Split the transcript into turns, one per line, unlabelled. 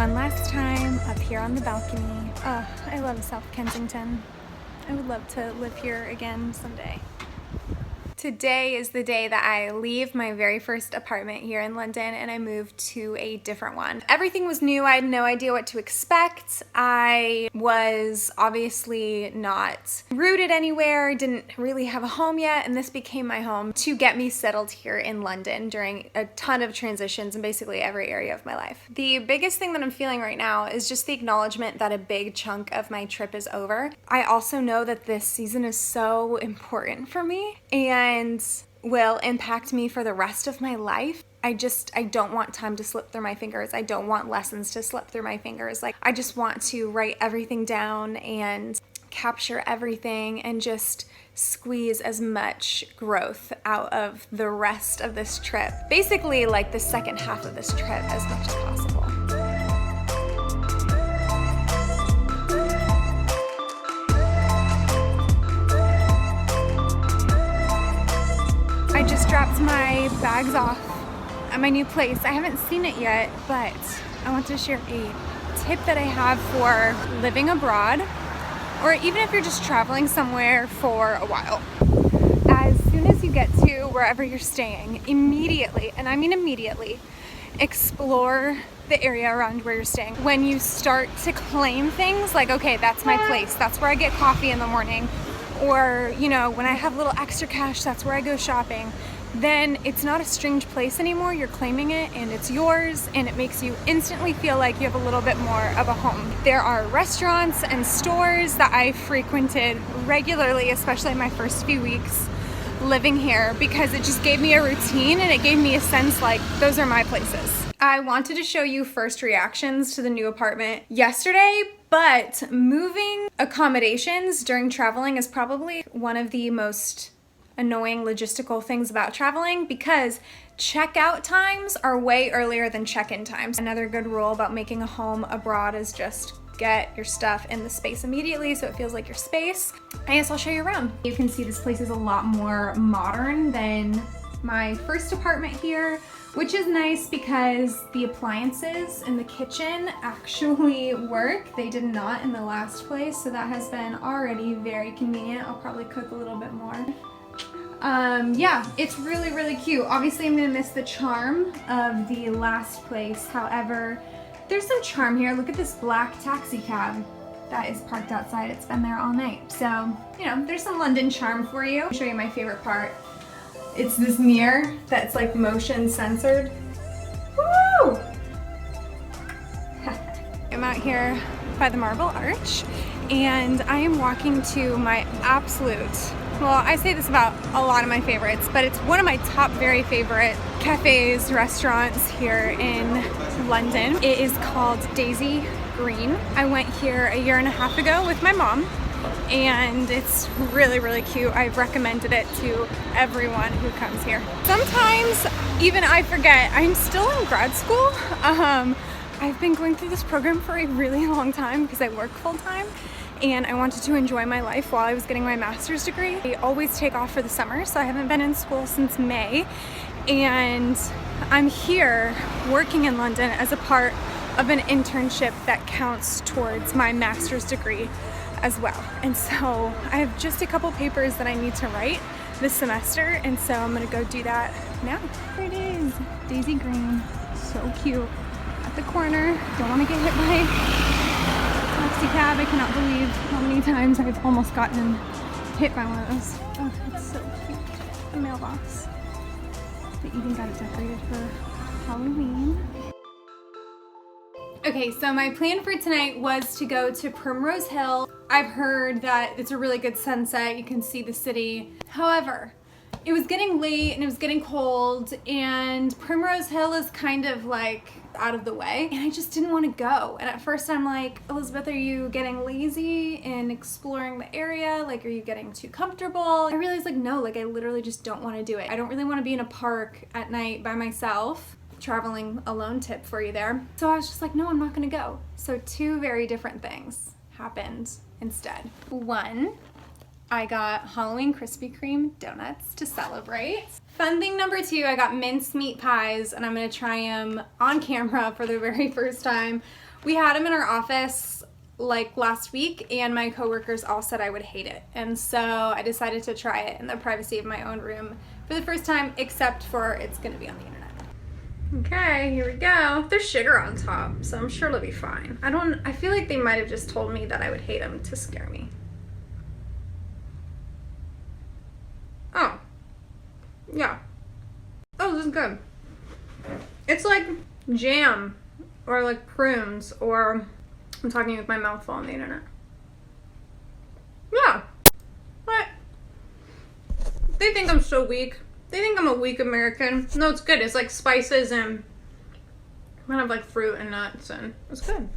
one last time up here on the balcony. Oh, I love South Kensington. I would love to live here again someday. Today is the day that I leave my very first apartment here in London and I move to a different one. Everything was new. I had no idea what to expect. I was obviously not rooted anywhere, didn't really have a home yet, and this became my home to get me settled here in London during a ton of transitions in basically every area of my life. The biggest thing that I'm feeling right now is just the acknowledgement that a big chunk of my trip is over. I also know that this season is so important for me and will impact me for the rest of my life. I don't want time to slip through my fingers. I don't want lessons to slip through my fingers. Like, I just want to write everything down and capture everything and just squeeze as much growth out of the rest of this trip. Basically, like the second half of this trip as much as possible. I just dropped my bags off at my new place. I haven't seen it yet, but I want to share a tip that I have for living abroad, or even if you're just traveling somewhere for a while. As soon as you get to wherever you're staying, immediately, and I mean immediately, explore the area around where you're staying. When you start to claim things like, okay, that's my place, that's where I get coffee in the morning, or, you know, when I have a little extra cash, that's where I go shopping, then it's not a strange place anymore. You're claiming it and it's yours, and it makes you instantly feel like you have a little bit more of a home. There are restaurants and stores that I frequented regularly, especially in my first few weeks living here, because it just gave me a routine and it gave me a sense like those are my places. I wanted to show you first reactions to the new apartment yesterday, but moving accommodations during traveling is probably one of the most annoying logistical things about traveling, because checkout times are way earlier than check-in times. Another good rule about making a home abroad is just get your stuff in the space immediately so it feels like your space. I guess I'll show you around. You can see this place is a lot more modern than my first apartment here, which is nice because the appliances in the kitchen actually work. They did not in the last place, so that has been already very convenient. I'll probably cook a little bit more. Yeah, it's really, really cute. Obviously, I'm gonna miss the charm of the last place. However, there's some charm here. Look at this black taxi cab that is parked outside. It's been there all night. So, you know, there's some London charm for you. I'll show you my favorite part. It's this mirror that's like motion censored. Woo! I'm out here by the Marble Arch, and I am walking to my absolute, well, I say this about a lot of my favorites, but it's one of my top very favorite cafes, restaurants here in London. It is called Daisy Green. I went here a year and a half ago with my mom, and it's really, really cute. I've recommended it to everyone who comes here. Sometimes even I forget I'm still in grad school. I've been going through this program for a really long time because I work full-time, and I wanted to enjoy my life while I was getting my master's degree. I always take off for the summer, so I haven't been in school since May, and I'm here working in London as a part of an internship that counts towards my master's degree as well. And so I have just a couple papers that I need to write this semester, and so I'm gonna go do that now. There it is, Daisy Green, so cute. At the corner, don't wanna get hit by taxi cab. I cannot believe how many times I've almost gotten hit by one of those. Oh, it's so cute. The mailbox. They even got it decorated for Halloween. Okay, so my plan for tonight was to go to Primrose Hill. I've heard that it's a really good sunset. You can see the city. However, it was getting late and it was getting cold, and Primrose Hill is kind of like out of the way, and I just didn't want to go. And at first I'm like, Elizabeth, are you getting lazy in exploring the area? Like, are you getting too comfortable? I realized, like, no, like I literally just don't want to do it. I don't really want to be in a park at night by myself. Traveling alone tip for you there. So I was just like, no, I'm not gonna go. So two very different things happened instead. One, I got Halloween Krispy Kreme donuts to celebrate. Fun thing number two, I got mincemeat pies, and I'm gonna try them on camera for the very first time We had them in our office like last week, and my coworkers all said I would hate it. And so I decided to try it in the privacy of my own room for the first time, except for it's gonna be on the internet. Okay, here we go. There's sugar on top, so I'm sure it'll be fine. I feel like they might have just told me that I would hate them to scare me. Oh. Yeah. Oh, this is good. It's like jam, or like prunes, or I'm talking with my mouth full on the internet. Yeah. What? They think I'm so weak. They think I'm a weak American. No, it's good. It's like spices and kind of like fruit and nuts, and it's good.